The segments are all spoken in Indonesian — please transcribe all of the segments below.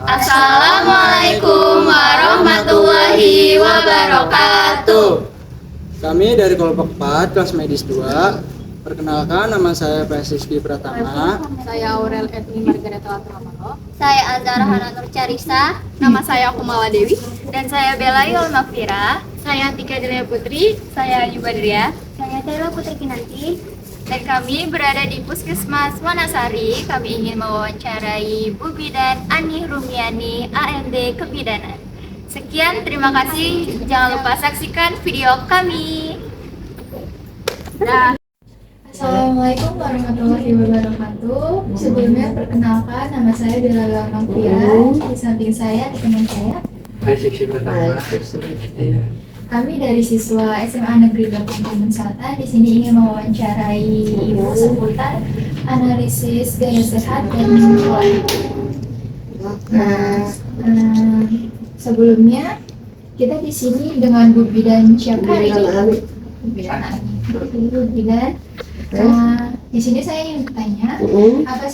Assalamualaikum warahmatullahi wabarakatuh. Kami dari kelompok 4 kelas medis 2. Perkenalkan, nama saya Rizky Pratama. Saya Aurel Etni Margareta Latramalo. Saya Azhar Hananur Carisa. Nama saya Kumala Dewi. Dan saya Bella Yul Mafira. Saya Tika Delia Putri. Saya Ayu Badria. Saya Tela Putri Kinanti. Dan kami berada di Puskesmas Wanasari. Kami ingin mewawancarai Bu Bidan Ani Rumiani, AMD Kebidanan. Sekian, terima kasih. Jangan lupa saksikan video kami. Assalamualaikum warahmatullahi wabarakatuh. Sebelumnya perkenalkan, nama saya Bella Yul Mafira. Di samping saya teman saya. Kami dari siswa SMA Negeri Kabupaten Selatan di sini ingin mewawancarai Ibu seputar analisis gaya sehat dan pola hidup. Sebelumnya kita di sini dengan Bu Bidan siapa ini? Bu Bidan Ani. Bu Bidan. Di sini saya ingin bertanya, apa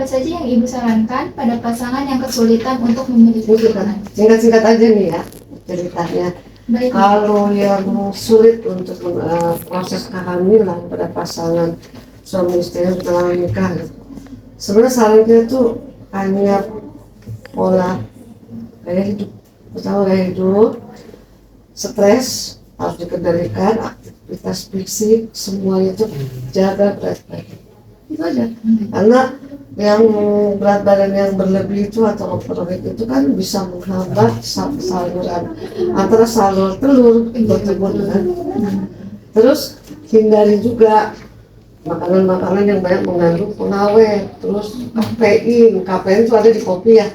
saja yang Ibu sarankan pada pasangan yang kesulitan untuk memiliki pasangan? Singkat-singkat aja nih ya ceritanya. Baik. Kalau yang sulit untuk proses kehamilan pada pasangan suami istri yang telah menikah, sebenarnya sarannya tuh hanya pola gaya hidup. Pertama, gaya hidup, stres harus dikendalikan, aktivitas fisik semuanya itu jaga berat badan. Itu aja. Karena yang berat badan yang berlebih itu atau overweight itu kan bisa menghambat saluran antara salur telur bertemu dengan. Terus hindari juga makanan-makanan yang banyak mengandung pengawet, terus kafein itu ada di kopi ya,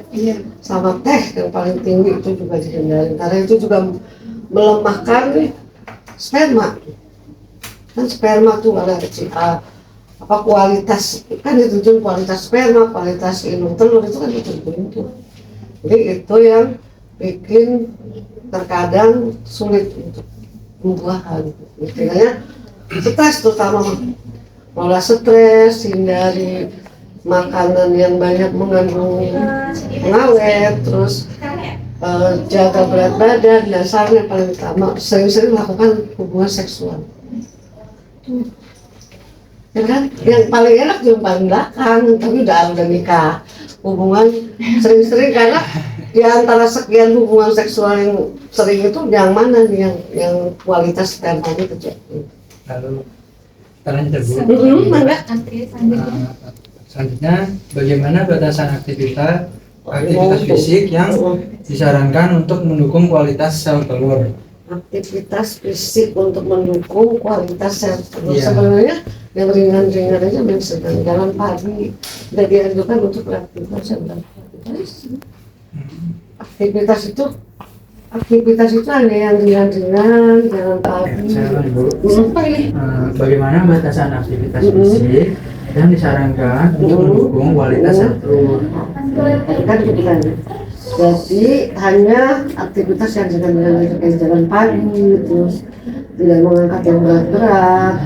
sama teh yang paling tinggi itu juga dihindari karena itu juga melemahkan sperma. Kan sperma tuh ada kualitas, kan dituntut kualitas sperma, kualitas indung telur itu kan dituntut. Jadi itu yang bikin terkadang sulit untuk pembuahan. Makanya stres terutama, pola stres, hindari makanan yang banyak mengandung pengawet, terus jaga berat badan, dan saran yang paling utama sering-sering melakukan hubungan seksual. Ya kan, yang paling enak juga paling belakang, tapi udah nikah. Hubungan sering-sering karena di antara sekian hubungan seksual yang sering itu yang mana nih yang kualitas spermanya kecil. Lalu terlanjut selanjutnya bagaimana batasan aktivitas fisik yang disarankan untuk mendukung kualitas sel telur? Aktivitas fisik untuk mendukung kualitas sel telur. Iya. Sebenarnya yang ringan-ringan aja sedang jalan pagi tidak dianjurkan untuk beraktivitas yang berat. Aktivitas itu hanya yang ringan-ringan, jalan pagi. Bagaimana batasan aktivitas fisik yang disarankan untuk mendukung kualitas sel telur? Kan gitu kan. Jadi hanya aktivitas yang ringan-ringan kayak jalan pagi, terus tidak mengangkat yang berat-berat.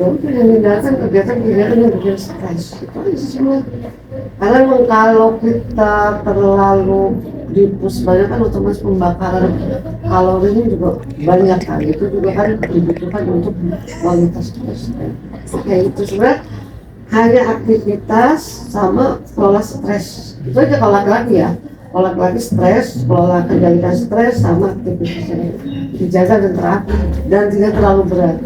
Itu yang meninggalkan kegiatan-kegiatan yang bikin stres. Itu aja semua. Karena kalau kita terlalu dipus banyak kan otomatis pembakaran kalorinya juga banyak kan. Itu juga kan dibutuhkan untuk kualitas stres. Oke, itu sebenarnya hanya aktivitas sama pola stres. Itu aja kalau laki-laki ya. Kalau laki-laki stres, pola kendalikan stres sama aktivitas yang dijaga dan teratur dan tidak terlalu berat.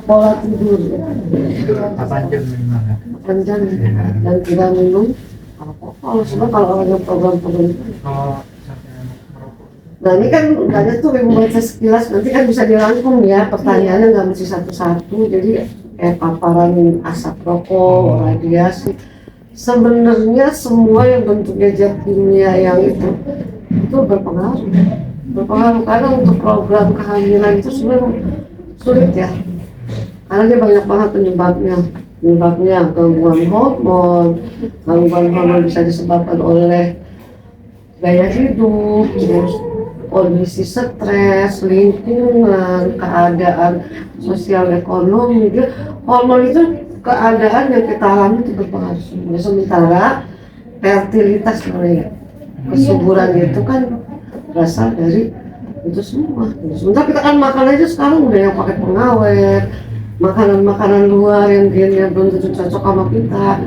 Pola tidur ya. 8 jam minimal. 8 jam dan tidak minum alkohol. Semua kalau orang yang program-program itu. Nah ini kan banyak tuh membaca sekilas, nanti kan bisa dirangkum ya pertanyaannya, nggak mesti satu-satu. Jadi paparan asap rokok, radiasi. Sebenarnya semua yang bentuknya zat kimia yang itu berpengaruh karena untuk program kehamilan itu sebenarnya sulit ya. Karena dia banyak banget penyebabnya gangguan hormon bisa disebabkan oleh gaya hidup, terus kondisi stres, lingkungan, keadaan sosial ekonomi. Hormon itu keadaan yang kita alami itu berpengaruh. Sementara fertilitas namanya. Kesuburan itu kan berasal dari itu semua. Sementara kita kan makan aja sekarang udah yang pakai pengawet, makanan-makanan luar yang gennya belum tentu cocok sama kita.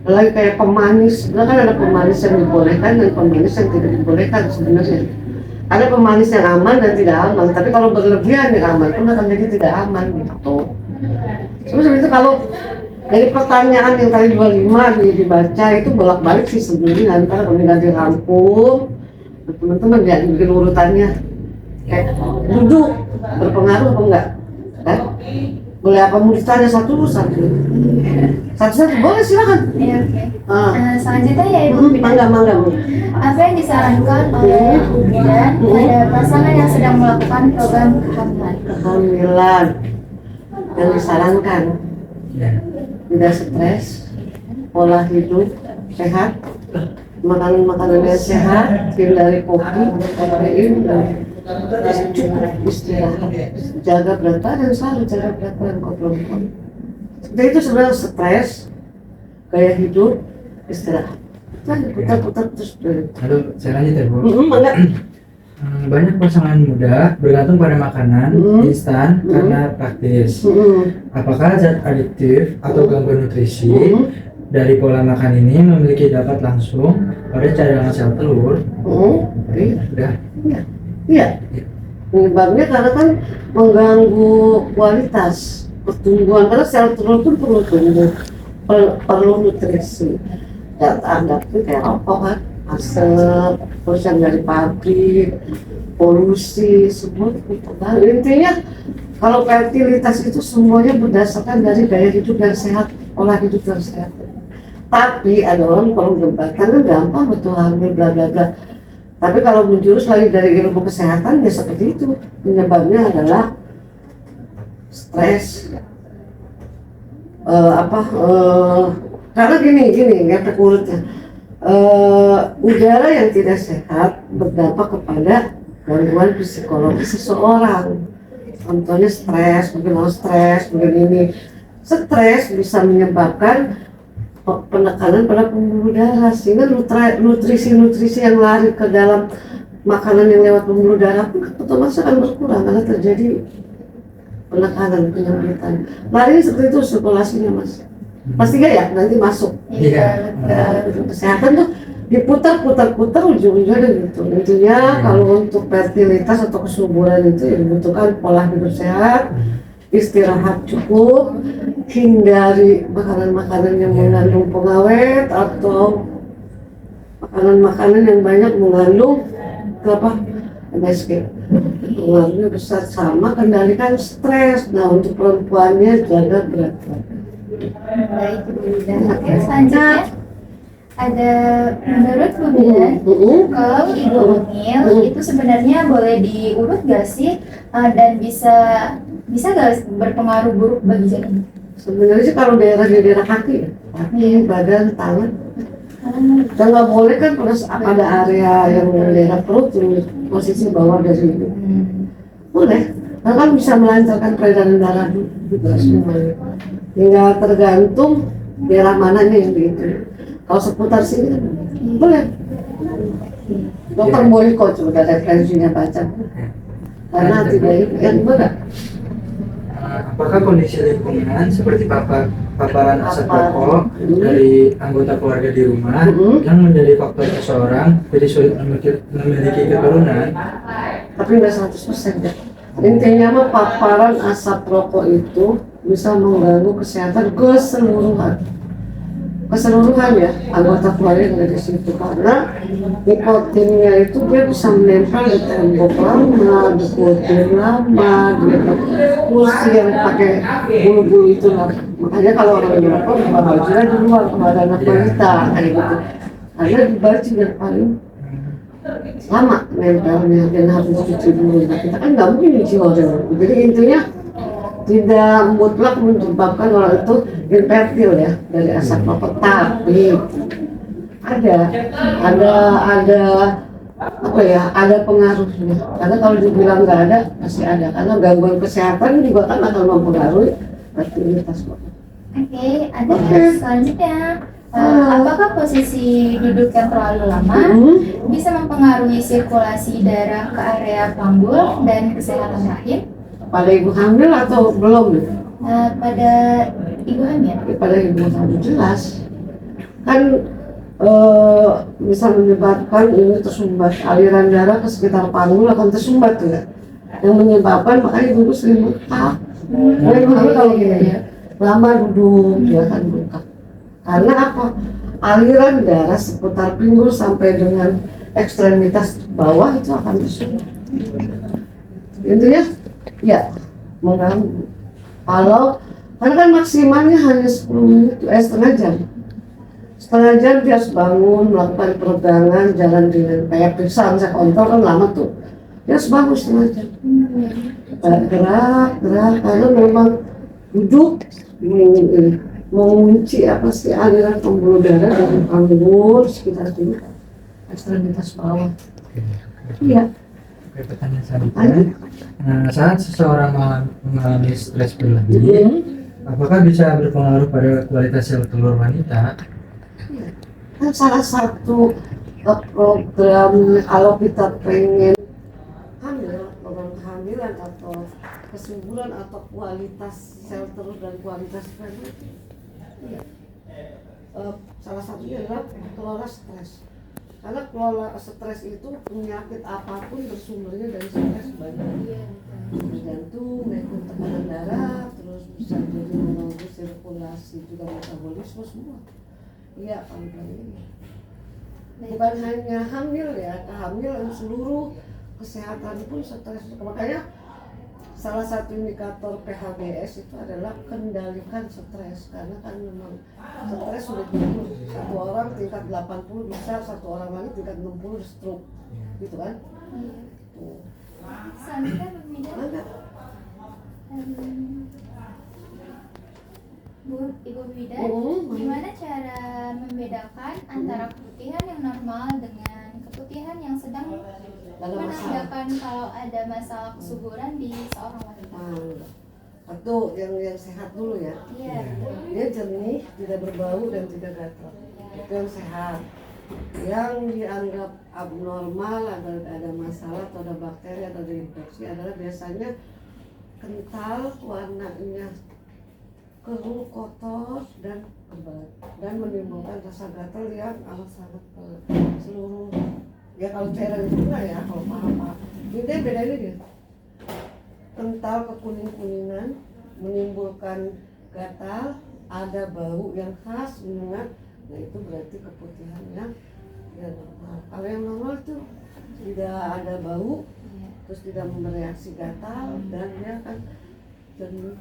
Lagi kayak pemanis, sebenarnya kan ada pemanis yang dibolehkan dan pemanis yang tidak dibolehkan sebenarnya. Ada pemanis yang aman dan tidak aman, tapi kalau berlebihan yang aman pun akan jadi tidak aman gitu. Sebenarnya itu kalau dari pertanyaan yang tadi 25 dibaca itu bolak-balik sih sebenarnya, antara kalau dirangkum teman-teman ya bikin urutannya kayak duduk berpengaruh apa enggak kan? Boleh apa mau ditanya satu boleh silakan. Ya, oke. Ah. Selanjutnya ya Ibu Bidan. Mangga. Apa yang disarankan oleh Ibu Bidan pada pasangan yang sedang melakukan program Kehamilan yang disarankan Ya. tidak stres, pola hidup sehat, makanan yang sehat, hindari kopi, kafein, dan cukup istirahat, jaga berat badan, selalu jaga berat badan kau perempuan. Seperti itu sebenarnya stres, gaya hidup, istirahat. Jangan putar-putar terus. Lalu saya lanjut ya Bu. Enggak. Banyak pasangan muda bergantung pada makanan instan karena praktis. Apakah zat adiktif atau gangguan nutrisi dari pola makan ini memiliki dampak langsung pada cadangan sel telur? Udah. Iya. Penyebabnya karena kan mengganggu kualitas pertumbuhan, karena sel telur pun perlu tumbuh, perlu nutrisi. Dan adaptif kayak apa kan? Asap, terus yang dari pabrik, polusi, semua itu. Nah, intinya kalau fertilitas itu semuanya berdasarkan dari gaya hidup yang sehat, pola hidup yang sehat. Tapi ada orang kalau perdebatan kan gampang betul hamil bla bla bla. Tapi kalau menjurus lagi dari ilmu kesehatan ya seperti itu. Penyebabnya adalah stres. Karena gini ngefek urutnya. Udara yang tidak sehat berdampak kepada gangguan psikologi seseorang. Contohnya stres, mungkin ini. Stres bisa menyebabkan penekanan pada pembuluh darah, sehingga nutrisi yang lari ke dalam makanan yang lewat pembuluh darah pun otomatis akan berkurang karena terjadi penekanan, penyempitan. Lari seperti itu sirkulasinya Mas. Pasti gak ya nanti masuk. Iya. Kesehatan tuh diputar-putar ujung-ujungnya gitu. Intinya kalau untuk fertilitas atau kesuburan itu ya dibutuhkan pola hidup sehat, istirahat cukup, hindari makanan-makanan yang mengandung pengawet atau makanan-makanan yang banyak mengandung MSG. Pengaruhnya besar, sama kendalikan stres. Nah untuk perempuannya jaga berat badan. Baik Ibu Bidan. Oke, selanjutnya ada menurut Bu Bidan, kalau ibu hamil itu sebenarnya boleh diurut gak sih, dan bisa gak berpengaruh buruk bagi janin? Sebenarnya sih kalau daerah kaki, badan, tangan, dan nggak boleh kan pada area yang daerah perut posisi bawah dari itu. Boleh, karena kan bisa melancarkan peredaran darah juga semuanya. Tinggal tergantung daerah mananya yang itu. Kalau seputar sini boleh. Dokter boleh kok coba referensinya baca. Karena tidak yang berat. Apakah kondisi lingkungan seperti paparan asap rokok dari anggota keluarga di rumah yang menjadi faktor seseorang jadi sulit memiliki keturunan? Tapi nggak 100% ya. Intinya mah paparan asap rokok itu bisa mengganggu kesehatan keseluruhan ya anggota keluarga yang ada di situ, karena nikotinnya itu dia bisa menempel di tembok lama, di kultur lama, di kursi yang pakai bulu-bulu itu lah. Makanya kalau orang merokok bajunya di luar kalau ada anak wanita kayak gitu, karena di baju yang paling lama nempelnya dan harus cuci dulu. Nah, kita kan nggak mungkin cuci orang. Jadi intinya tidak mutlak menyebabkan orang itu infertil ya dari asap rokok, tapi ada pengaruhnya. Karena kalau dibilang nggak ada pasti ada, karena gangguan kesehatan juga kan akan mempengaruhi aktivitas. Oke, ada selanjutnya. Apakah posisi duduk yang terlalu lama bisa mempengaruhi sirkulasi darah ke area panggul dan kesehatan rahim? Pada ibu hamil atau belum? Pada ibu hamil. Pada ibu hamil jelas. Kan bisa menyebabkan ini tersumbat, aliran darah ke sekitar panggul akan tersumbat tuh ya. Yang menyebabkan makanya ibu sering bengkak. Ibu hamil kalau gini ya, lama duduk dia akan bengkak. Karena apa? Aliran darah seputar pinggul sampai dengan ekstremitas bawah itu akan tersumbat. Intinya ya mengganggu. Karena kan maksimalnya hanya 10 menit, setengah jam. Setengah jam dia harus bangun, melakukan peregangan, jalan dengan kayak periksa misalnya kontrol kan lama tuh. Dia harus bangun setengah jam. Gerak, karena memang duduk mengunci apa sih aliran pembuluh darah dari panggul sekitar sini, ekstremitas bawah. Iya. Oke, pertanyaan selanjutnya. Saat seseorang mengalami stres berlebih, apakah bisa berpengaruh pada kualitas sel telur wanita? Kan salah satu program kalau kita pengen hamil, program kehamilan atau kesuburan atau kualitas sel telur dan kualitas sperma, salah satunya adalah kelola stres. Karena kelola stres itu penyakit apapun bersumbernya dari stres banyak. Jantung, naikkan tekanan darah, terus bisa jadi mengganggu sirkulasi juga metabolisme semua. Iya, ini. Bukan hanya hamil ya, kehamilan seluruh kesehatan pun stres. Makanya salah satu indikator PHBS itu adalah kendalikan stres, karena kan memang stres sudah diukur. Satu orang tingkat 80 bisa, satu orang lagi tingkat 60 stroke, gitu kan? Tuh. Selanjutnya berbeda. Ibu Bidan, gimana cara membedakan antara keputihan yang normal dengan keputihan yang sedang menandakan kalau ada masalah kesuburan di seorang wanita? Atau yang sehat dulu ya. Iya. Dia jernih, tidak berbau dan tidak gatal. Itu yang sehat. Yang dianggap abnormal, ada masalah atau ada bakteri atau ada infeksi adalah biasanya kental, warnanya keruh, kotor dan kebal, dan menimbulkan rasa gatal yang amat sangat seluruh. Ya kalau cairan itu enggak ya, kalau apa-apa. Ini bedanya dia. Kental kekuning-kuningan, menimbulkan gatal, ada bau yang khas, menyengat. Nah itu berarti keputihan yang normal. Kalau yang normal itu tidak ada bau, terus tidak bereaksi gatal, dan dia akan jernih.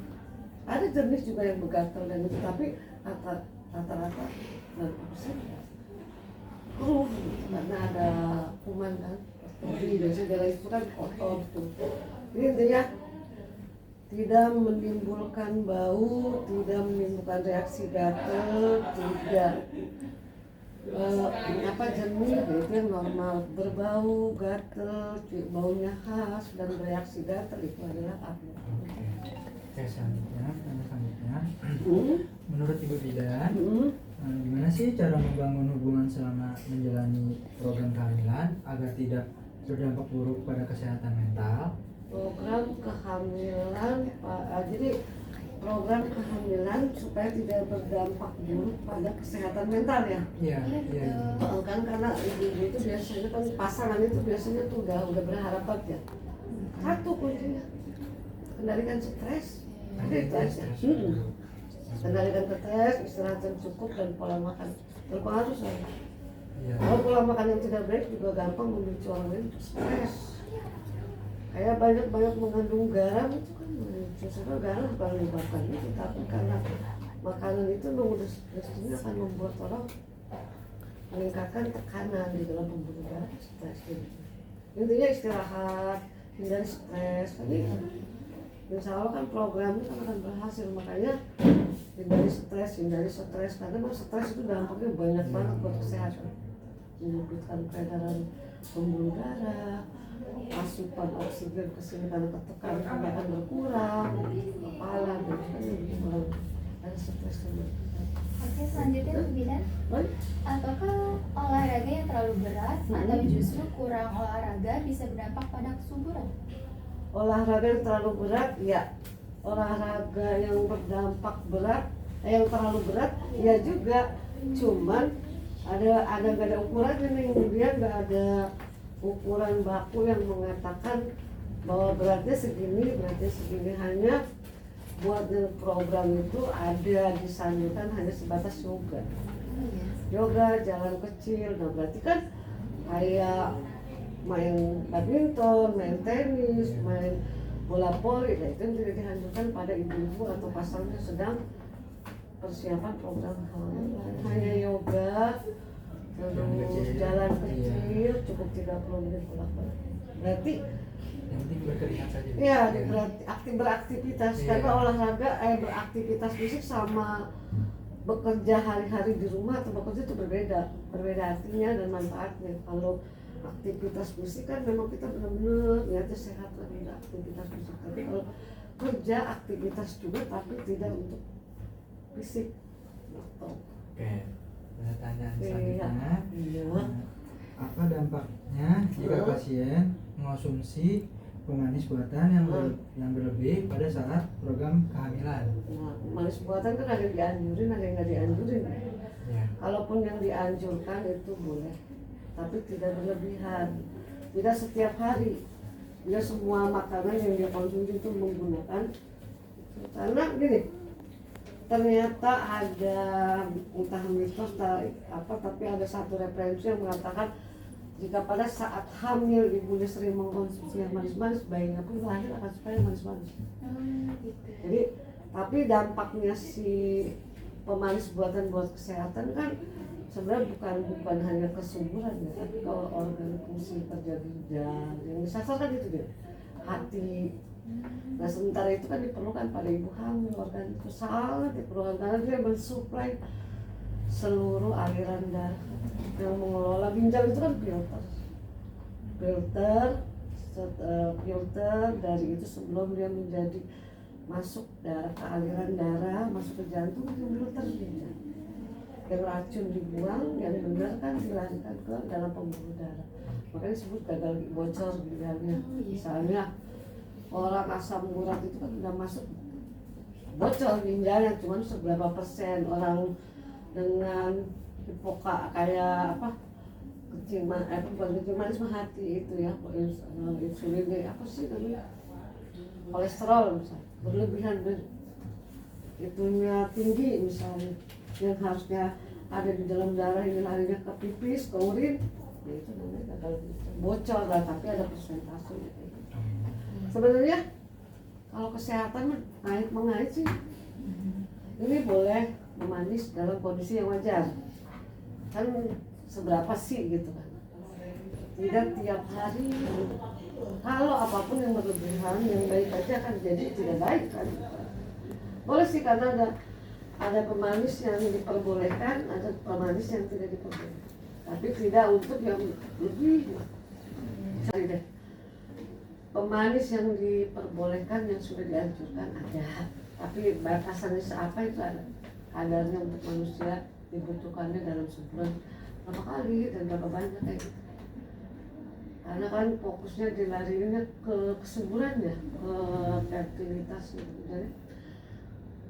Ada jenis juga yang bergatal dan itu, tapi rata-rata 90% keruh karena ada kuman kan. Jadi biasanya darah itu kan kotor tuh. Ini intinya tidak menimbulkan bau, tidak menimbulkan reaksi gatal, tidak jernih, itu yang normal. Berbau, gatal, baunya khas dan bereaksi gatal itu adalah abnormal. Oke, selanjutnya. Menurut Ibu Bidan, gimana sih cara membangun hubungan selama menjalani program kehamilan agar tidak berdampak buruk pada kesehatan mental? Program kehamilan, jadi program kehamilan supaya tidak berdampak buruk pada kesehatan mental ya. Iya. Kan karena ibu itu biasanya kan pasangan itu biasanya tuh udah berharap ya. Satu kuncinya kendalikan stres. Ada itu aja. Kendalikan stres, istirahat yang cukup dan pola makan berpengaruh soalnya. Kalau pola makan yang tidak baik juga gampang memicu orang lain stres. Kayak banyak mengandung garam itu kan memicu, sebenarnya garam bukan menyebabkan itu, tapi karena makanan itu mestinya akan membuat orang meningkatkan tekanan di dalam pembuluh darah, stres gitu. Intinya istirahat, hindari stres. Tadi insya Allah kan programnya akan berhasil, makanya hindari stres karena memang stres itu dampaknya banyak banget buat kesehatan, menyebabkan peredaran pembuluh darah, asupan oksigen ke sini karena tekanan akan berkurang, kepala dan sebagainya, ada stres juga. Oke, selanjutnya Bu Bidan. Baik. Apakah olahraga yang terlalu berat atau justru kurang olahraga bisa berdampak pada kesuburan? Olahraga yang terlalu berat, ya. Olahraga yang berdampak berat, yang terlalu berat, ya juga. Cuman nggak ada ukuran ini, dia nggak ada ukuran baku yang mengatakan bahwa beratnya segini, hanya buat program itu ada disanjurkan hanya sebatas yoga. Yoga jalan kecil, nah berarti kan kayak main badminton, main tenis, main bola voli, nah itu yang tidak dianjurkan pada ibu-ibu atau pasangan yang sedang persiapan program hamil. Hanya yoga, terus jalan kecil, cukup 30 menit bolak-balik. Berarti Yang penting berkeringat saja. ya beraktivitas, Iya. karena olahraga beraktivitas fisik sama bekerja hari-hari di rumah atau bekerja itu berbeda artinya dan manfaatnya. Kalau aktivitas fisik kan memang kita benar-benar niatnya sehat lah, tidak aktivitas fisik. Tapi kalau kerja aktivitas juga tapi tidak untuk fisik. Gitu. Oke. Pertanyaan Iya. selanjutnya. Iya. Apa dampaknya jika pasien mengonsumsi pemanis buatan yang berlebih pada saat program kehamilan? Nah, manis buatan kan ada yang dianjurin, ada yang nggak dianjurin. Ya. Kalaupun yang dianjurkan itu boleh, tapi tidak berlebihan, tidak setiap hari. Tidak semua makanan yang dia konsumsi itu menggunakan itu. Karena gini, ternyata ada entah mitos apa, tapi ada satu referensi yang mengatakan jika pada saat hamil ibunya sering mengkonsumsi yang manis-manis, bayinya pun lahir akan suka yang manis-manis. Gitu. Jadi, tapi dampaknya si pemanis buatan buat kesehatan kan sebenarnya bukan hanya kesuburan ya, tapi kalau organ fungsi terjadi yang disasar kan itu dia, hati. Nah sementara itu kan diperlukan pada ibu hamil, organ itu sangat diperlukan karena dia mensuplai seluruh aliran darah. Yang mengelola ginjal itu kan filter dari itu sebelum dia menjadi masuk darah ke aliran darah, masuk ke jantung itu filter ginjal. Yang racun dibuang, yang benar kan dilarikan ke dalam pembuluh darah. Makanya disebut gagal bocor ginjalnya. Misalnya orang asam urat itu kan udah masuk bocor ginjalnya cuma seberapa persen. Orang dengan hipoka kayak apa bukan kencing manis mah hati itu ya, insulinnya apa sih namanya, kolesterol misalnya berlebihan itunya tinggi misalnya, yang harusnya ada di dalam darah ini larinya ke pipis, ke urin, ya itu namanya gagal bocor lah, tapi ada persentasenya. Sebenarnya kalau kesehatan mengait sih, ini boleh memanis dalam kondisi yang wajar. Kan seberapa sih gitu kan, tidak tiap hari. Kalau apapun yang berlebihan, yang baik aja kan jadi tidak baik kan. Boleh sih karena ada pemanis yang diperbolehkan, ada pemanis yang tidak diperbolehkan, tapi tidak untuk yang lebih. Cari deh pemanis yang diperbolehkan, yang sudah dianjurkan ada, tapi batasannya seapa itu ada kadarnya untuk manusia dibutuhkannya dalam sebulan berapa kali dan berapa banyak kayak gitu. Karena kan fokusnya dilariinnya ke kesuburan ya, ke fertilitas gitu. Jadi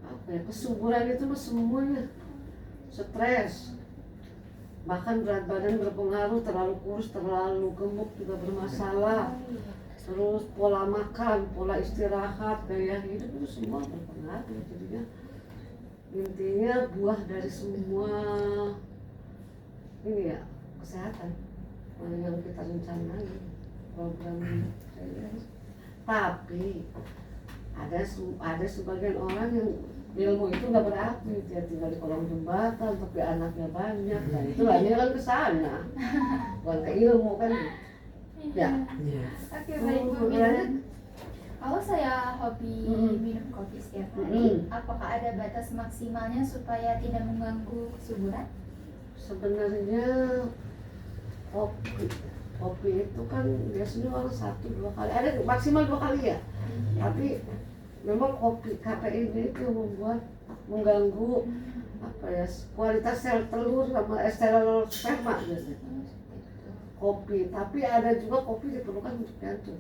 apa ya, kesuburan itu mah semuanya, stres, bahkan berat badan berpengaruh, terlalu kurus, terlalu gemuk juga bermasalah, terus pola makan, pola istirahat, gaya hidup itu semua berpengaruh. Jadinya intinya buah dari semua ini ya kesehatan yang kita rencanain program ini. Tapi ada sebagian orang yang ilmu itu nggak berarti dia tinggal di kolong jembatan tapi anaknya banyak, nah itu lagi kan ke sana bukan ke ilmu kan ya. Oke, baik Bu Bidan. Kalau saya hobi minum kopi setiap hari, apakah ada batas maksimalnya supaya tidak mengganggu kesuburan? Sebenarnya kopi itu kan biasanya orang 1-2 kali, ada maksimal 2 kali ya. Tapi memang kopi kafein itu membuat mengganggu apa ya, kualitas sel telur sama sel sperma gitu. Kopi, tapi ada juga kopi diperlukan untuk jantung.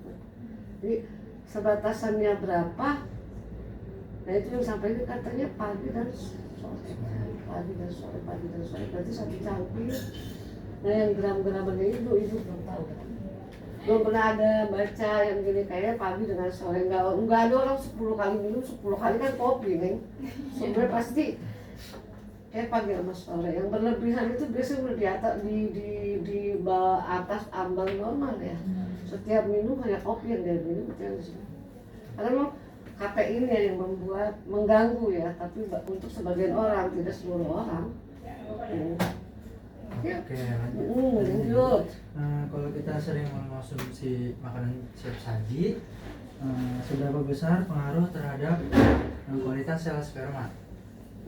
Jadi sebatasannya berapa? Nah itu yang sampai ini katanya pagi dan sore, pagi dan sore, pagi dan sore. Berarti 1 cangkir. Nah yang gram-gramannya itu belum tahu. Belum pernah ada baca yang gini kayak pagi dengan sore. Enggak ada orang 10 kali minum 10 kali kan kopi nih. Sebenarnya pasti kayak pagi sama sore. Yang berlebihan itu biasanya udah di atas ambang normal ya. Setiap minum hanya kopi yang dia minum itu yang disini. Karena memang kafein yang membuat mengganggu ya, tapi untuk sebagian orang, tidak seluruh orang. Ya. Oke, lanjut. Lanjut. Kalau kita sering mengkonsumsi makanan siap saji, seberapa besar pengaruh terhadap kualitas sel sperma?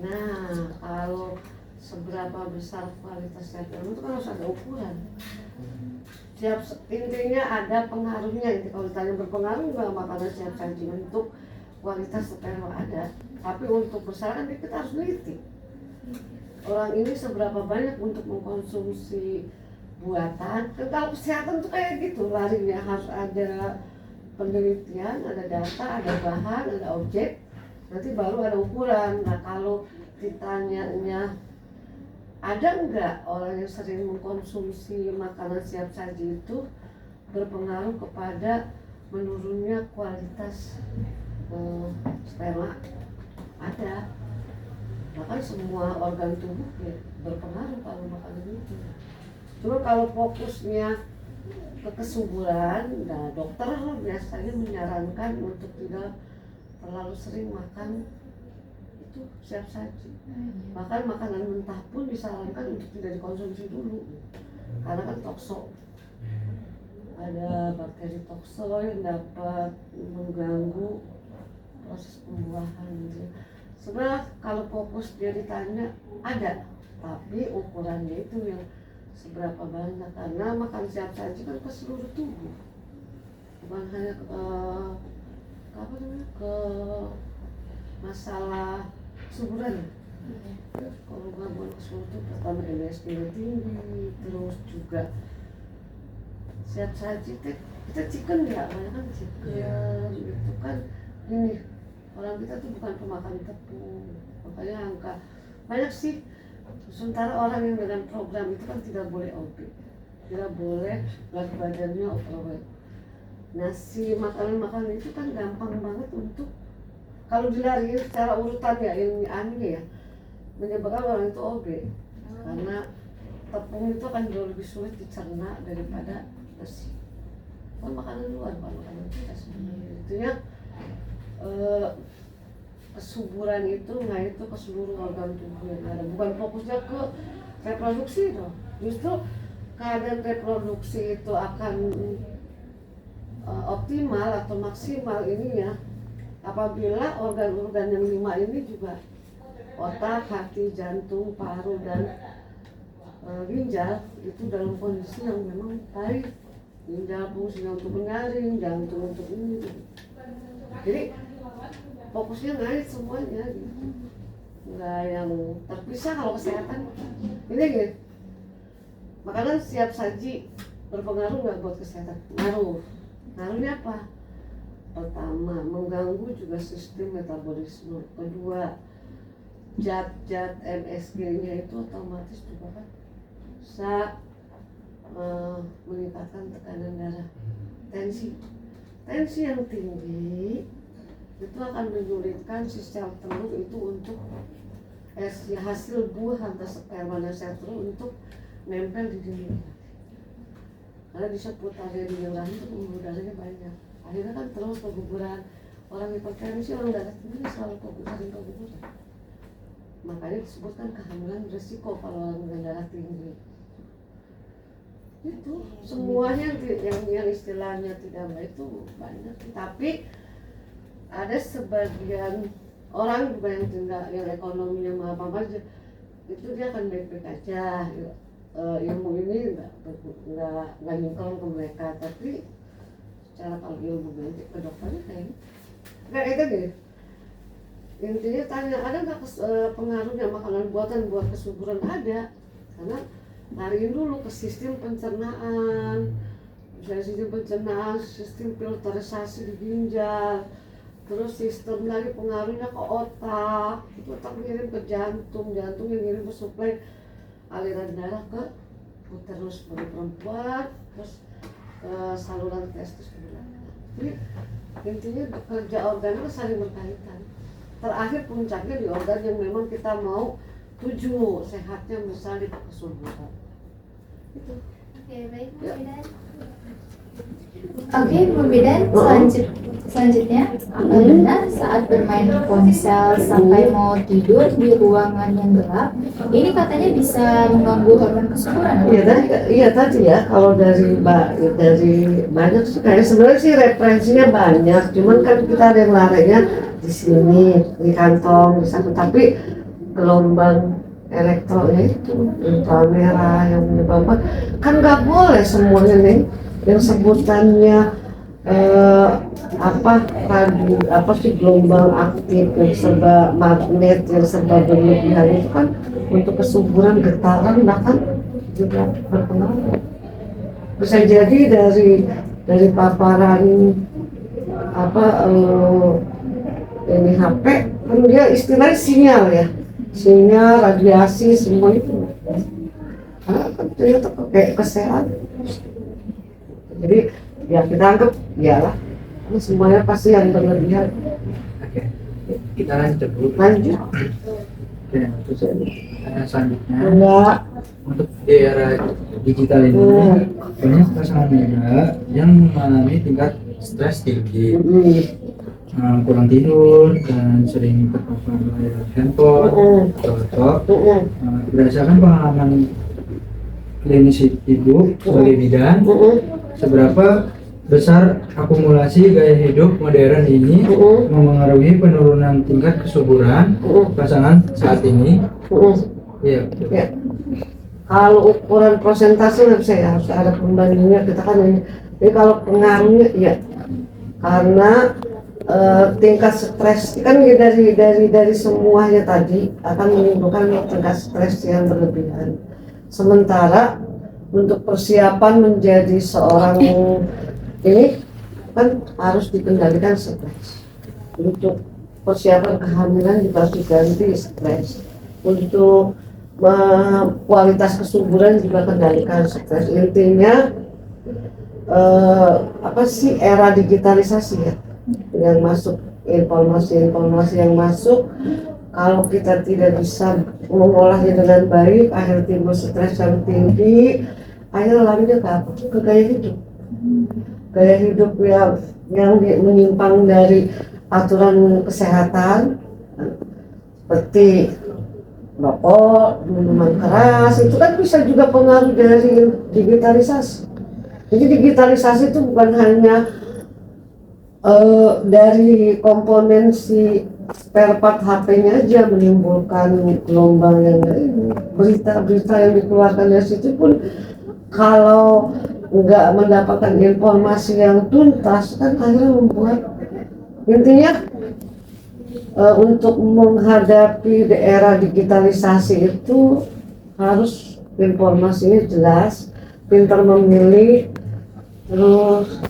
Nah, kalau seberapa besar kualitas sel sperma itu kan harus ada ukuran. Intinya ada pengaruhnya. Kalau ditanya berpengaruh nggak makanan siap saji untuk kualitas sperma ada, tapi untuk besar kan kita harus teliti. Orang ini seberapa banyak untuk mengkonsumsi buatan. Dan kalau kesehatan tuh kayak gitu, larinya harus ada penelitian, ada data, ada bahan, ada objek, nanti baru ada ukuran. Nah kalau ditanyanya ada enggak orang yang sering mengkonsumsi makanan siap saji itu berpengaruh kepada menurunnya kualitas sperma? Ada. Bahkan semua organ tubuh ya, berpengaruh kalau makanan itu. Cuma kalau fokusnya ke kesuburan, nah dokter biasanya menyarankan untuk tidak terlalu sering makan itu siap saji. Bahkan makanan mentah pun disarankan untuk tidak dikonsumsi dulu, karena kan tokso. Ada bakteri tokso yang dapat mengganggu proses pembuahan gitu. Sebenarnya kalau fokus dia ditanya ada, tapi ukurannya itu yang seberapa banyak, karena makan siap saji kan ke seluruh tubuh, bukan hanya ke masalah kesuburan. Kalau gangguan kesuburan itu pertama MSG tinggi, terus juga siap saji kita chicken ya, banyak kan chicken itu kan ini. Orang kita tuh bukan pemakan tepung, makanya angka banyak sih. Sementara orang yang dengan program itu kan tidak boleh obes, tidak boleh berat badannya overweight. Nasi makanan-makanan itu kan gampang banget untuk kalau dilari secara urutan ya, yang aneh ya, menyebabkan orang itu obes. Karena tepung itu akan jauh lebih sulit dicerna daripada nasi. Kan makanan luar, bukan makanan kita sebenarnya. Itunya kesuburan itu nggak itu ke seluruh organ tubuh yang ada, bukan fokusnya ke reproduksi dong. Justru keadaan reproduksi itu akan optimal atau maksimal ini ya apabila organ-organ yang 5 ini juga otak, hati, jantung, paru dan ginjal itu dalam kondisi yang memang baik. Ginjal fungsinya untuk menyaring, jantung untuk ini gitu. Jadi fokusnya naik semuanya gitu, nggak yang terpisah. Kalau kesehatan ini gitu, makanan siap saji berpengaruh nggak buat kesehatan? Ngaruhnya apa? Pertama, mengganggu juga sistem metabolisme. Kedua, zat-zat MSG-nya itu otomatis juga kan bisa meningkatkan tekanan darah, tensi yang tinggi itu akan menyulitkan si sel telur itu untuk hasil buah antara sperma dan sel telur untuk nempel di dinding hati. Karena di seputar dinding rahim itu pembuluh darahnya banyak. Akhirnya kan terus keguguran. Orang hipertensi, orang darah tinggi selalu keguguran. Makanya disebutkan kehamilan beresiko kalau orang dengan darah tinggi. Itu semuanya yang istilahnya tidak baik itu banyak. Tapi ada sebagian orang juga yang tidak, yang ekonominya apa aja itu dia akan baik-baik aja. Ilmu ini nggak nyungkal ke mereka, tapi secara kalau ilmu nanti ke dokternya kayak nggak itu deh. intinya tanya ada nggak pengaruhnya makanan buatan buat kesuburan? Ada, karena lariin dulu ke sistem pencernaan, misalnya sistem filterisasi di ginjal, terus sistem lagi pengaruhnya ke otak, itu otak ngirim ke jantung yang ngirim ke suplai aliran darah ke uterus bagi perempuan, terus saluran testis ke belakang. Jadi intinya kerja organ itu saling berkaitan. Terakhir puncaknya di organ yang memang kita mau tuju sehatnya, misalnya di kesuburan. Itu. Oke, baik Bu Ya. Bidan. Oke, Bu Bidan, selanjutnya apa benar saat bermain ponsel sampai mau tidur di ruangan yang gelap, ini katanya bisa mengganggu hormon kesuburan? Iya tadi ya, kalau dari banyak sih kayak sebenarnya sih referensinya banyak, cuman kan kita ada yang larinya di sini, di kantong, di sana, tapi gelombang elektronya itu inframerah yang menyebabkan kan nggak boleh semuanya nih yang sebutannya gelombang aktif yang serba magnet yang serba berlebihan itu kan untuk kesuburan, getaran bahkan juga berpengaruh. Bisa jadi dari paparan ini HP kan dia istilahnya sinyal ya, sinyal radiasi semua itu karena kan ternyata kayak kesehatan. Jadi ya kita anggap iyalah ini semuanya pasti yang berlebihan. Oke, kita lanjut dulu. Lanjut. Oke, terus selanjutnya Enggak. untuk di era digital ini banyak pasangan muda yang mengalami tingkat stres tinggi, kurang tidur dan sering terpapar layar handphone atau laptop. Berdasarkan pengalaman klinis ibu sebagai bidan, seberapa besar akumulasi gaya hidup modern ini memengaruhi penurunan tingkat kesuburan pasangan saat ini? Iya. Ya. Kalau ukuran persentase nggak bisa ya, harus ada pembandingnya kita kan ini. Jadi kalau pengaruhnya ya karena tingkat stres kan dari semuanya tadi akan menimbulkan tingkat stres yang berlebihan. Sementara untuk persiapan menjadi seorang ini kan harus dikendalikan stres. Untuk persiapan kehamilan juga harus diganti stres. Untuk kualitas kesuburan juga kendalikan stres. Intinya era digitalisasi ya yang masuk, informasi yang masuk, kalau kita tidak bisa mengolahnya dengan baik, akhirnya timbul stres yang tinggi, akhirnya larinya ke apa? Ke gaya hidup yang menyimpang dari aturan kesehatan, seperti rokok, minuman keras, itu kan bisa juga pengaruh dari digitalisasi. Jadi digitalisasi itu bukan hanya dari komponen si spare part HP-nya aja menimbulkan gelombang yang berita-berita yang dikeluarkan dari situ pun kalau nggak mendapatkan informasi yang tuntas kan akhirnya membuat intinya untuk menghadapi era digitalisasi itu harus informasinya jelas, pintar memilih, terus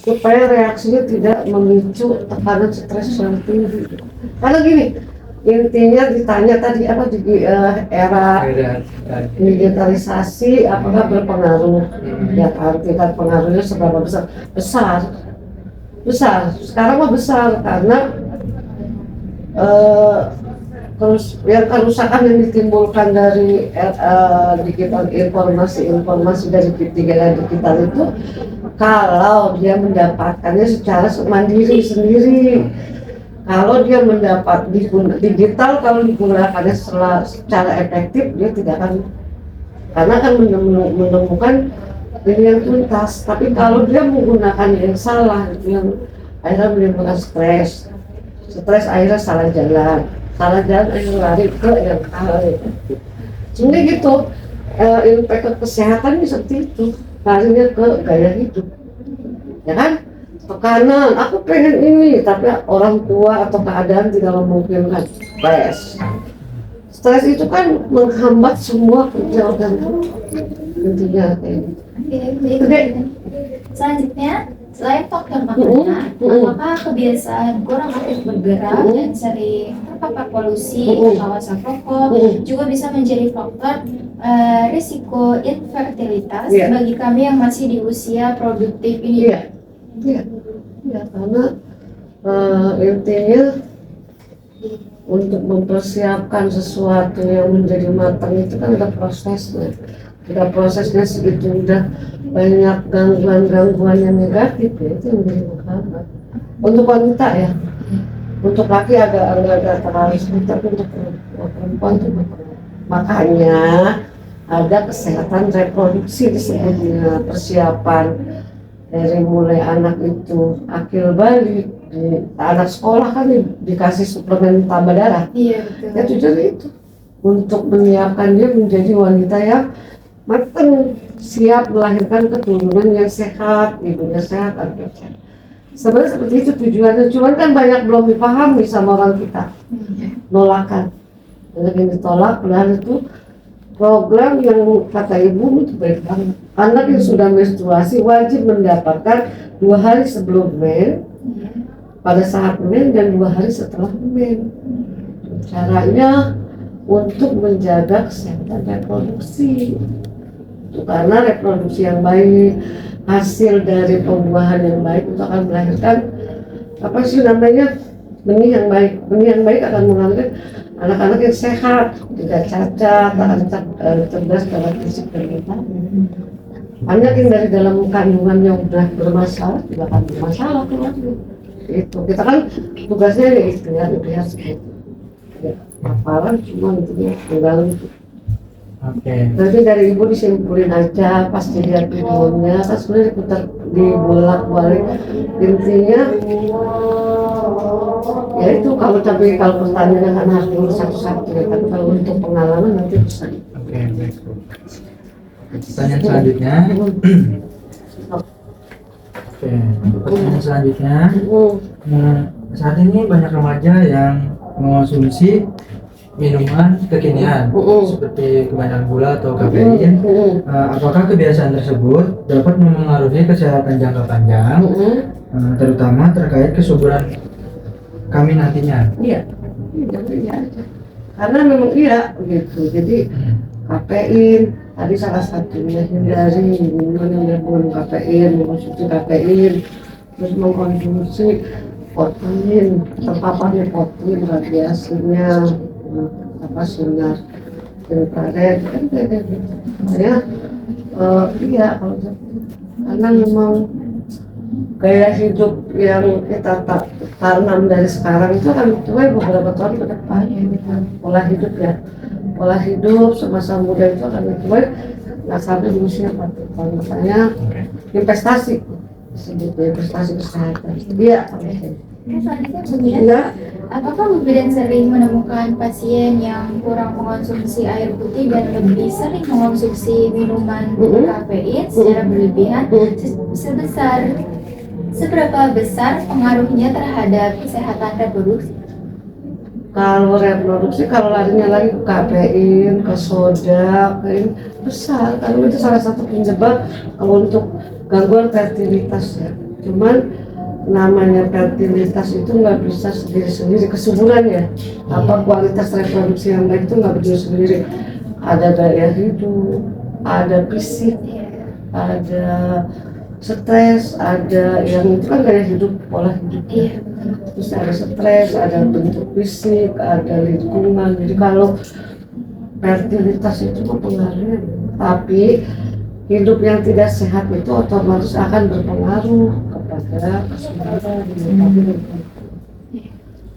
supaya reaksinya tidak memicu tekanan stres yang tinggi. Karena gini, intinya ditanya tadi apa di era digitalisasi apakah berpengaruh? Ya kan, tingkat pengaruhnya seberapa besar? Besar. Sekarang mah besar karena terus yang kerusakan yang ditimbulkan dari digital informasi dari digital itu kalau dia mendapatkannya secara mandiri sendiri. Kalau dia mendapat digital, kalau digunakannya secara efektif, dia tidak akan, karena akan menemukan ini yang tuntas. Tapi kalau dia menggunakan yang salah, yang akhirnya menimbulkan stres akhirnya salah jalan akhirnya lari ke yang lain. Sebenarnya gitu, impact ke kesehatan seperti itu, larinya ke gaya hidup, ya kan? tekanan, aku pengen ini, tapi orang tua atau keadaan tidak memungkinkan. Stres itu kan menghambat semua kerja organ tubuh. Intinya kayak gitu. Oke, baik. Selanjutnya, selain faktor makanan, apakah kebiasaan kurang aktif bergerak dan sering terpapar polusi atau asap rokok juga bisa menjadi faktor risiko infertilitas bagi kami yang masih di usia produktif ini? Iya, karena intinya untuk mempersiapkan sesuatu yang menjadi matang itu kan ada prosesnya. Ada prosesnya segitu udah banyak gangguan-gangguan yang negatif ya, itu yang menjadi menghambat. Untuk wanita ya, untuk laki agak terlalu sulit, tapi untuk perempuan itu makanya ada kesehatan reproduksi disebutnya, persiapan dari mulai anak itu akil balik, anak sekolah kan dikasih suplemen tambah darah. Iya, betul. Ya tujuan itu untuk menyiapkan dia menjadi wanita yang matang, siap melahirkan keturunan yang sehat, ibunya sehat, anaknya sehat. Sebenarnya seperti itu tujuannya, cuman kan banyak belum dipahami sama orang kita. Nolakan, banyak yang ditolak, padahal itu program yang kata ibu itu baik banget. Anak yang sudah menstruasi wajib mendapatkan 2 hari sebelum men, pada saat men, dan 2 hari setelah men. Caranya untuk menjaga kesehatan reproduksi. Karena reproduksi yang baik, hasil dari pembuahan yang baik itu akan melahirkan apa sih namanya, benih yang baik. Benih yang baik akan melahirkan anak-anak yang sehat, tidak cacat, akan cerdas dalam fisik dan mental. Banyak yang dari dalam kandungan yang sudah bermasalah juga akan bermasalah keluarnya. Itu kita kan tugasnya ya ikhtiar seperti ya, hafalan cuma intinya tinggal itu. Nanti dari ibu disimpulin aja pas dilihat videonya, kan sebenarnya diputar dibolak-balik. Intinya ya itu kalau pertanyaan kan harus dulu satu-satu ya, tapi kalau untuk pengalaman nanti bisa. Oke, baik. Pertanyaan selanjutnya. Pertanyaan selanjutnya. Saat ini banyak remaja yang mengonsumsi minuman kekinian seperti kebanyakan gula atau kafein. Apakah kebiasaan tersebut dapat mempengaruhi kesehatan jangka panjang, terutama terkait kesuburan kami nantinya? Iya, karena memang iya begitu. Jadi kafein tadi salah satunya, hindari minuman yang mengandung kafein, mengkonsumsi kafein, terus mengkonsumsi protein, terpaparnya protein radiasinya apa sinar infrared kan kayak gitu. Ya, iya kalau karena memang gaya hidup yang kita tanam dari sekarang itu akan bertuai beberapa tahun ke depan. Pola hidup semasa muda itu akan bertuai nggak sampai di usia 40 tahun. Makanya investasi kesehatan. Iya. Selanjutnya Bu Bidan, apakah Bu Bidan sering menemukan pasien yang kurang mengonsumsi air putih dan lebih sering mengonsumsi minuman kafein secara berlebihan? Seberapa besar pengaruhnya terhadap kesehatan reproduksi? Kalau reproduksi, kalau larinya lagi ke kafein, ke soda, kafein besar, karena itu salah satu penyebab kalau untuk gangguan fertilitas ya. Cuman namanya fertilitas itu nggak bisa sendiri-sendiri, kesuburan ya. Apa kualitas reproduksi yang baik itu nggak berdiri sendiri. Ada daya hidup, ada fisik, ada stres, ada yang itu kan gaya hidup, pola hidup. Terus ada stres, ada bentuk fisik, ada lingkungan. Jadi kalau fertilitas itu mempengaruhi, tapi hidup yang tidak sehat itu otomatis akan berpengaruh kepada kesuburan.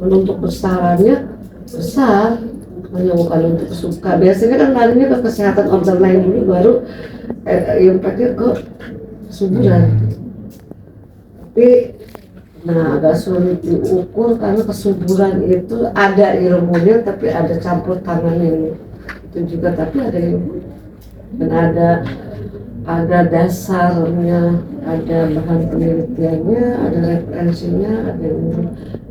Untuk besarannya besar, hanya bukan untuk kesuburan. Biasanya kan larinya ke kesehatan organ lain dulu, baru impactnya ke kesuburan. Tapi agak sulit diukur karena kesuburan itu ada ilmunya, tapi ada campur tangannya itu juga, tapi ada ilmu dan ada ada dasarnya, ada bahan penelitiannya, ada referensinya, ada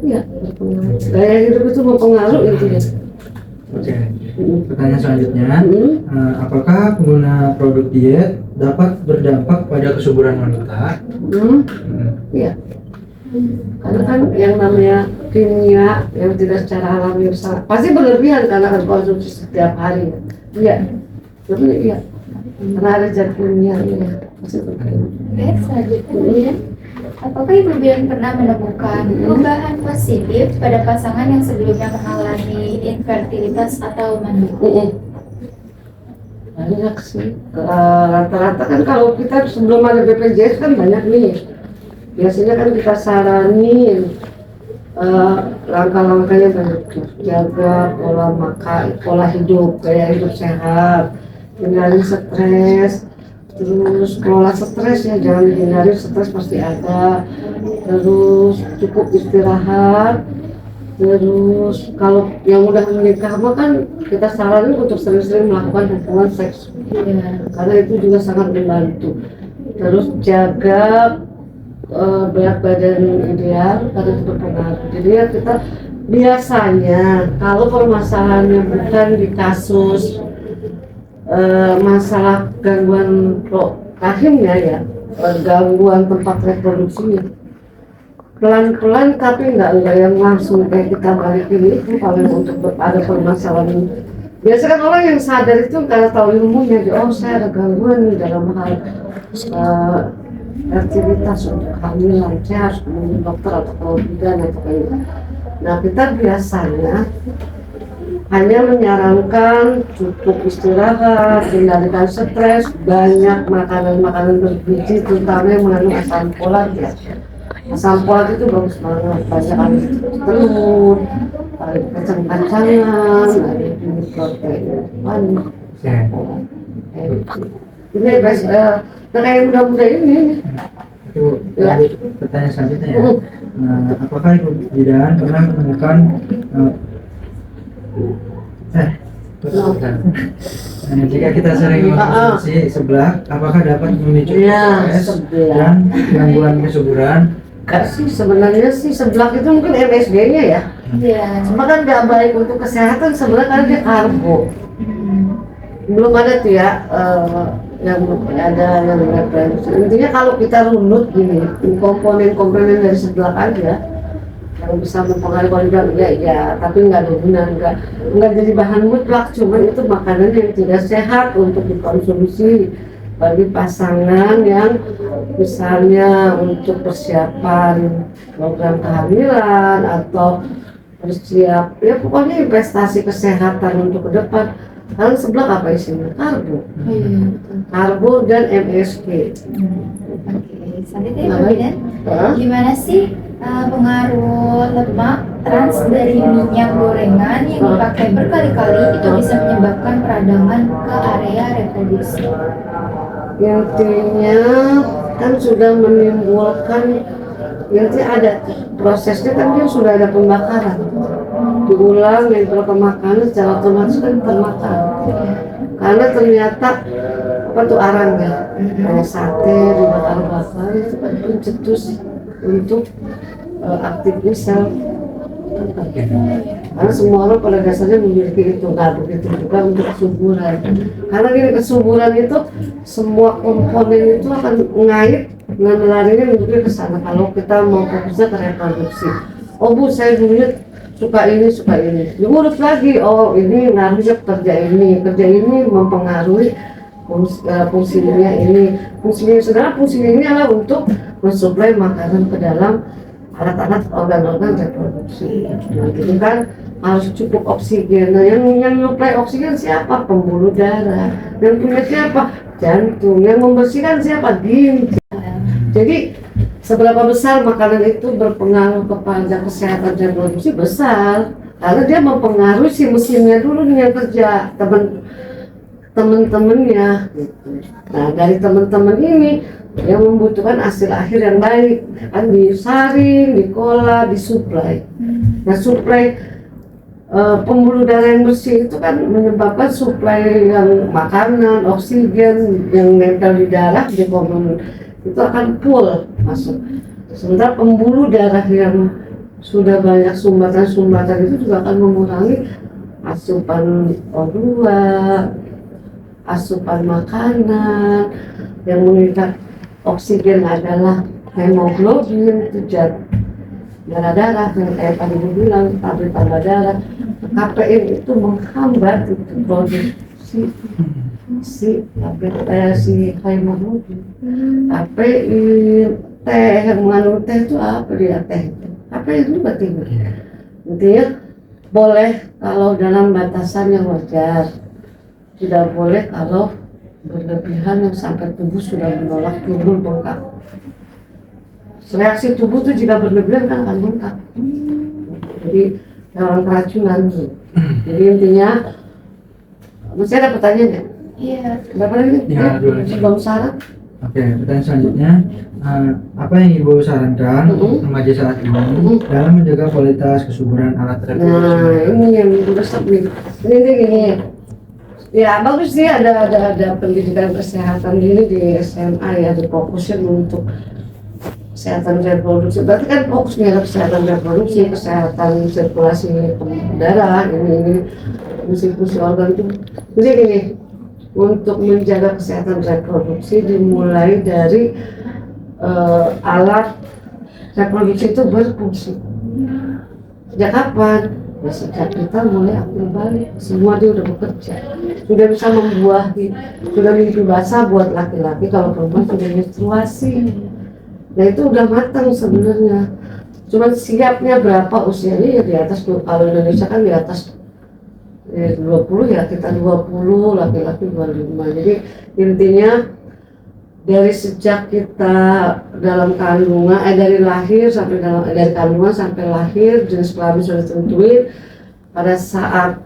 ya berpengaruh. Gaya hidup itu berpengaruh intinya. Oke. Pertanyaan selanjutnya, apakah pengguna produk diet dapat berdampak pada kesuburan wanita? Iya. Karena kan yang namanya kimia yang tidak secara alami pasti berlebihan karena kan konsumsi setiap hari. Iya. Tapi iya. Karena ada zat kimia ya. Pasti berlebihan. Oke, selanjutnya, apakah Ibu Bidan pernah menemukan perubahan positif pada pasangan yang sebelumnya mengalami infertilitas atau mandul? Banyak sih. Rata-rata kan kalau kita sebelum ada BPJS kan banyak nih. Biasanya kan kita saranin langkah-langkahnya banyak, jaga pola makan, pola hidup, gaya hidup sehat, hindari stres, terus kelola stres ya, jangan hindari stres pasti ada, terus cukup istirahat, terus kalau yang udah menikah mah kan kita saranin untuk sering-sering melakukan hubungan seks ya, karena itu juga sangat membantu. Terus jaga berat badan ideal karena itu berpengaruh. Jadi ya kita biasanya kalau permasalahannya bukan di kasus masalah gangguan rahimnya ya, gangguan tempat reproduksinya, pelan-pelan tapi nggak yang langsung kayak kita balikin itu. Kalau untuk ada permasalahan, biasanya kan orang yang sadar itu karena tahu ilmunya, oh saya ada gangguan nih dalam hal aktivitas untuk kehamilan, saya harus menemui dokter atau kalau bidan atau kayak gitu. Nah kita biasanya hanya menyarankan cukup istirahat, hindarkan stres, banyak makanan-makanan bergizi, terutama yang mengandung asam folat ya. Asam folat itu bagus banget, banyak telur, ada kacang-kacangan, ada protein banyak. Ini kayak muda-muda ini. Itu pertanyaan selanjutnya ya. Apakah Ibu Bidan pernah menemukan jika kita sering mengkonsumsi seblak, apakah dapat memicu stres dan gangguan kesuburan? Sih sebenarnya sih seblak itu mungkin MSG-nya ya. Iya. Cuma kan nggak baik untuk kesehatan seblak karena dia karbo. Belum ada tuh ya yang ada yang referensi. Intinya kalau kita runut gini, komponen-komponen dari seblak aja yang bisa mempengaruhi kalau bilang ya, tapi nggak dominan, nggak jadi bahan mutlak, cuma itu makanan yang tidak sehat untuk dikonsumsi bagi pasangan yang misalnya untuk persiapan program kehamilan atau bersiap ya pokoknya investasi kesehatan untuk ke depan. Kalau seblak apa isinya? Karbo. Karbo dan MSG. Oke, selanjutnya Ibu Bidan, gimana sih pengaruh lemak trans dari minyak gorengan yang dipakai berkali-kali itu bisa menyebabkan peradangan ke area reproduksi? Intinya kan sudah menimbulkan, nanti ada prosesnya kan dia sudah ada pembakaran, diulang nempel ke makanan secara otomatis kan termakan karena ternyata apa tuh arangnya kayak sate dibakar-bakar itu kan pencetus untuk aktifnya sel. Karena semua orang pada dasarnya memiliki itu, nggak begitu juga untuk kesuburan. Karena gini, kesuburan itu semua komponen itu akan ngait dengan larinya menuju ke sana. Kalau kita mau fokusnya ke reproduksi, oh bu saya dulunya suka ini, diurut lagi, oh ini ngaruhnya kerja ini mempengaruhi fungsinya ini, fungsinya ini adalah untuk mensuplai makanan ke dalam alat-alat organ-organ reproduksi. Nah, itu kan harus cukup oksigen. Nah, yang nyuplai oksigen siapa? Pembuluh darah. Yang punya siapa? Jantung. Yang membersihkan siapa? Ginjal. Jadi seberapa besar makanan itu berpengaruh kepada kesehatan reproduksi? Besar. Karena dia mempengaruhi si mesinnya dulu nih yang kerja, teman-temannya. Nah, dari teman-teman ini yang membutuhkan hasil akhir yang baik kan disaring, dikola, disuplai. Nah, suplai pembuluh darah yang bersih itu kan menyebabkan suplai yang makanan, oksigen yang nempel di darah di hormon itu akan full masuk. Sementara pembuluh darah yang sudah banyak sumbatan-sumbatan itu juga akan mengurangi asupan O2, asupan makanan. Yang mengikat oksigen adalah hemoglobin, itu darah yang kayak tadi gue bilang, pabrik tambah darah. Kafein itu menghambat itu produksi si hemoglobin. Kafein, teh yang mengandung teh itu apa dia teh? Kafein juga tinggi. Intinya boleh kalau dalam batasan yang wajar, tidak boleh kalau berlebihan yang sampai tubuh sudah menolak, timbul bengkak. Reaksi tubuh itu jika berlebihan kan akan bengkak. Jadi orang keracunan. Jadi intinya, masih ada pertanyaan ya? Iya. Berapa lagi? Ya, dua lagi. Sebelum syarat? Oke, pertanyaan selanjutnya, apa yang Ibu sarankan remaja saat ini dalam menjaga kualitas kesuburan alat Nah, reproduksi? ini yang rusak nih. Ini gini. Ya bagus sih ada pendidikan kesehatan gini di SMA ya, difokusin untuk kesehatan reproduksi. Berarti kan fokusnya kesehatan reproduksi, kesehatan sirkulasi darah, ini fungsi organ itu. Jadi gini, untuk menjaga kesehatan reproduksi dimulai dari alat reproduksi itu berfungsi. Sejak kapan? Ya sejak kita mulai akil balik, semua dia udah bekerja, sudah bisa membuahi, sudah mimpi basah buat laki-laki, kalau perempuan sudah menstruasi. Nah itu udah matang sebenarnya, cuma siapnya berapa usianya ya di atas, kalau Indonesia kan di atas 20 ya, kita 20, laki-laki 25. Jadi intinya dari sejak kita dalam kandungan, dari lahir sampai dari kandungan sampai lahir, jenis kelamin sudah ditentuin. Pada saat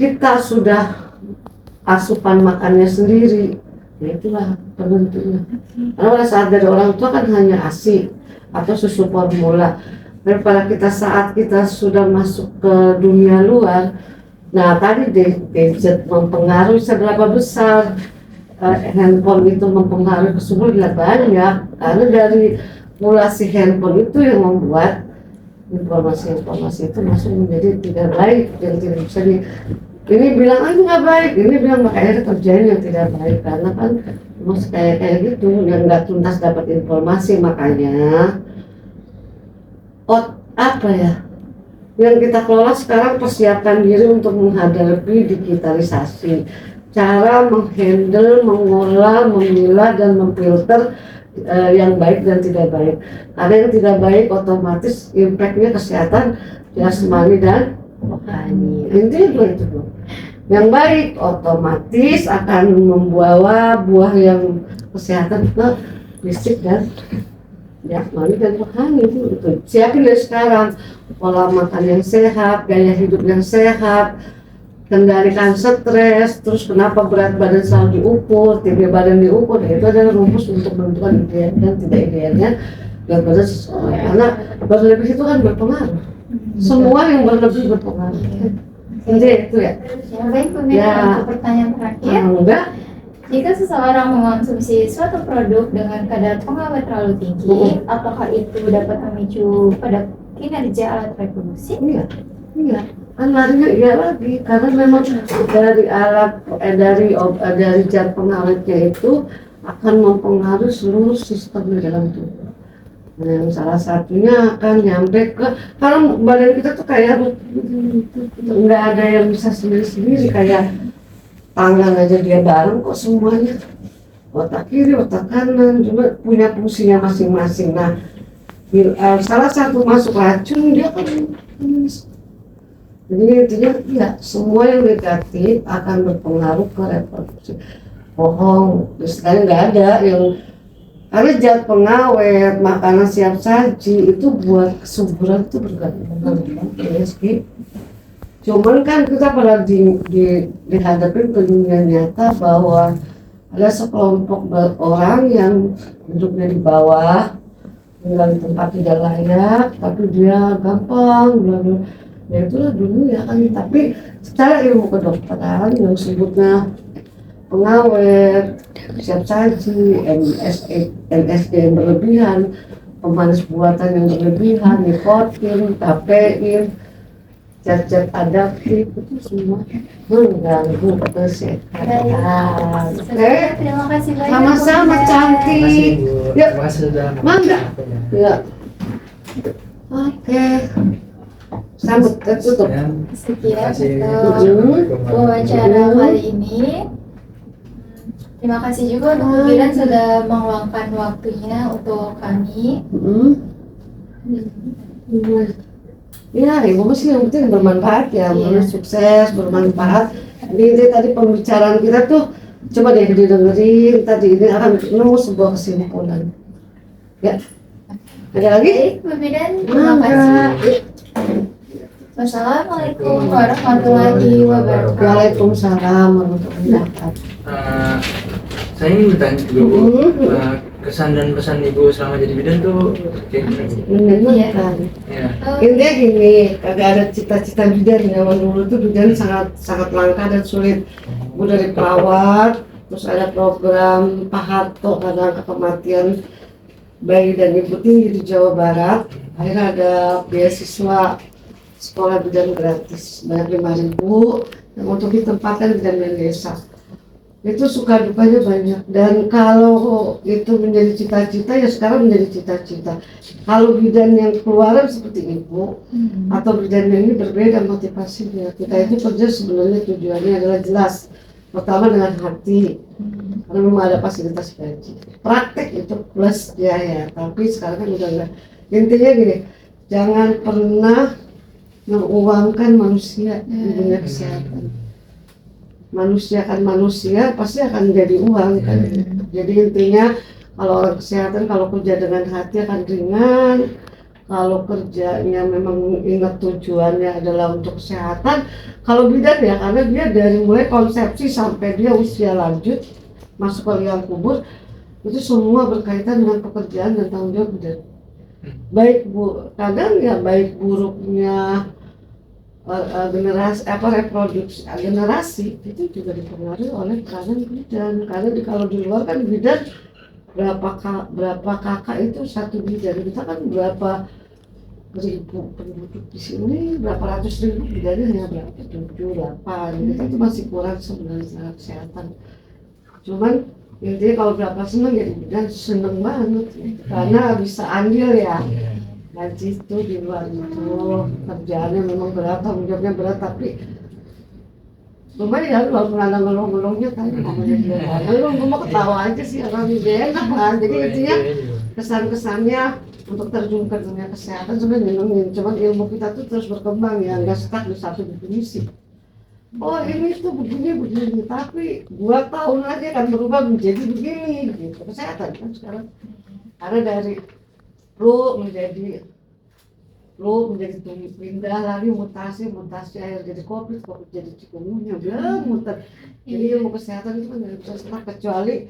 kita sudah asupan makannya sendiri, ya itulah penentunya. Karena pada saat dari orang tua kan hanya ASI atau susu formula. Dan pada saat kita sudah masuk ke dunia luar, nah tadi gadget mempengaruhi seberapa besar handphone itu mempengaruhi kesuburan banyak, karena dari mulasi handphone itu yang membuat informasi-informasi itu masuk menjadi tidak baik, yang tidak bisa ini bilang ini nggak baik, ini bilang makanya kerjain yang tidak baik, karena kan mas kayak gitu yang nggak tuntas dapat informasi. Makanya apa ya yang kita kelola sekarang, persiapkan diri untuk menghadapi digitalisasi, cara menghandle, mengolah, memilah dan memfilter yang baik dan tidak baik. Karena yang tidak baik otomatis impactnya kesehatan jasmani dan rohani. Intinya itu dong. Yang baik otomatis akan membawa buah yang kesehatan ke fisik dan jasmani dan rohani. Itu siapin dari sekarang pola makan yang sehat, gaya hidup yang sehat, kendalikan stres. Terus kenapa berat badan selalu diukur, tinggi badan diukur, itu adalah rumus untuk menentukan ideal dan tidak idealnya berat badan sesuai. Karena berlebih itu kan berpengaruh, semua yang berlebih berpengaruh. Jadi itu ya. Ya baik, kemudian Ya. untuk pertanyaan terakhir, Enggak, jika seseorang mengonsumsi suatu produk dengan kadar pengawet terlalu tinggi, apakah itu dapat memicu pada kinerja alat reproduksi? iya, kan larinya iya lagi, karena memang dari dari zat pengawetnya itu akan mempengaruhi seluruh sistem di dalam tubuh. Nah, yang salah satunya akan nyampe ke, karena badan kita tuh kayak nggak ada yang bisa sendiri-sendiri, kayak tangan aja dia bareng kok semuanya, otak kiri, otak kanan, cuma punya fungsinya masing-masing. Nah, salah satu masuk racun dia kan. Jadi intinya ya semua yang negatif akan berpengaruh ke reproduksi. Bohong, istilahnya nggak ada yang, karena zat pengawet, makanan siap saji itu buat kesuburan itu bergantung ESG. Cuman kan kita pernah dihadapin ke dunia nyata bahwa ada sekelompok orang yang hidupnya di bawah, tinggal di tempat tidak layak, tapi dia gampang, Ya itulah dulu ya kan, tapi secara ilmu kedokteran yang sebutnya pengawet, siap saji, MSG yang berlebihan, pemanis buatan yang berlebihan, nikotin, kafein, zat-zat adaptif itu semua mengganggu kesehatan. Oke, Terima kasih banyak. sama-sama Bu Bidan. Terima kasih cantik. Bu. Ya. Terima kasih sudah Mangga. waktunya. Ya, oke. Sambut tutup. Ya, Sekian kasih. untuk Assalamualaikum wawancara kali ini. Terima kasih juga untuk Bu Bidan sudah meluangkan waktunya untuk kami. Ya, ibu mesti yang penting bermanfaat ya, sukses, bermanfaat. Jadi tadi pembicaraan kita tuh coba deh didengerin tadi, ini akan nemu sebuah kesimpulan. Ya, ada lagi? Baik, Bu Bidan, terima kasih. Wassalamualaikum warahmatullahi wabarakatuh. Waalaikumsalam warahmatullahi wabarakatuh. Saya ingin bertanya juga Bu, kesan dan pesan Ibu selama jadi bidan tuh kayak gimana Bu? Menyenangkan. Ya. Intinya gini, kagak ada cita-cita bidan. Zaman dulu tuh bidan sangat langka dan sulit. Ibu dari perawat, terus ada program Paharto karena kematian bayi dan ibu tinggi di Jawa Barat. Akhirnya ada beasiswa sekolah bidan gratis, bayar 5.000 yang untuk ditempatkan bidan desa. Itu suka dukanya banyak, dan kalau itu menjadi cita-cita ya sekarang menjadi cita-cita. Kalau bidan yang keluaran seperti ibu atau bidan yang ini berbeda motivasinya. Kita itu kerja sebenarnya tujuannya adalah jelas, pertama dengan hati, karena memang ada fasilitas gaji. Praktek itu plus biaya, tapi sekarang kan udah enggak. Intinya gini, jangan pernah menguangkan manusia di dunia kesehatan. Manusia kan manusia pasti akan jadi uang kan. Jadi intinya kalau orang kesehatan kalau kerja dengan hati akan ringan. Kalau kerjanya memang ingat tujuannya adalah untuk kesehatan. Kalau bidan ya karena dia dari mulai konsepsi sampai dia usia lanjut masuk ke liang kubur itu semua berkaitan dengan pekerjaan dan tanggung jawab bidan. Baik bu, kadang ya baik buruknya generasi reproduksi generasi itu juga dipengaruhi oleh peranan bidan. Karena kalau di luar kan bidan berapa kakak itu satu bidan, kita kan berapa ribu penduduk di sini, berapa ratus ribu bidannya hanya berapa 7, 8 kita itu masih kurang sebenarnya secara kesehatan. Cuman intinya kalau berapa seneng jadi bidan seneng banget karena bisa andil ya. Gaji itu di luar itu kerjaannya memang berat, tanggung jawabnya berat, tapi lumayan walaupun ada ngelong-ngelongnya tadi ngomongnya dia ngelong, gue mau ketawa aja sih orang dia enak kan. Jadi intinya kesan-kesannya untuk terjun ke dunia kesehatan sebenarnya nyenengin, cuman ilmu kita tuh terus berkembang ya, nggak stuck di satu definisi. Oh ini tuh begini, tapi 2 tahun lagi akan berubah menjadi begini gitu. Kesehatan kan sekarang karena dari flu menjadi pindah lagi mutasi akhir jadi covid jadi chikungunya muter. Jadi ilmu kesehatan itu kan nggak bisa stuck kecuali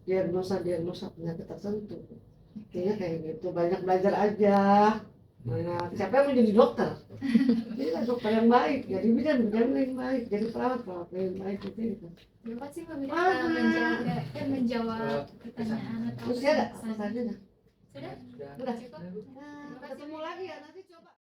diagnosa penyakit tertentu. Intinya kayak gitu, banyak belajar aja. Siapa yang menjadi dokter? Jadi dokter yang baik, jadi bidan yang baik, jadi perawat yang baik gitu. Terima kasih Bu Bidan menjawab pertanyaan atau Terus ya ada apa saja? sudah. Udah. Ketemu lagi ya nanti coba.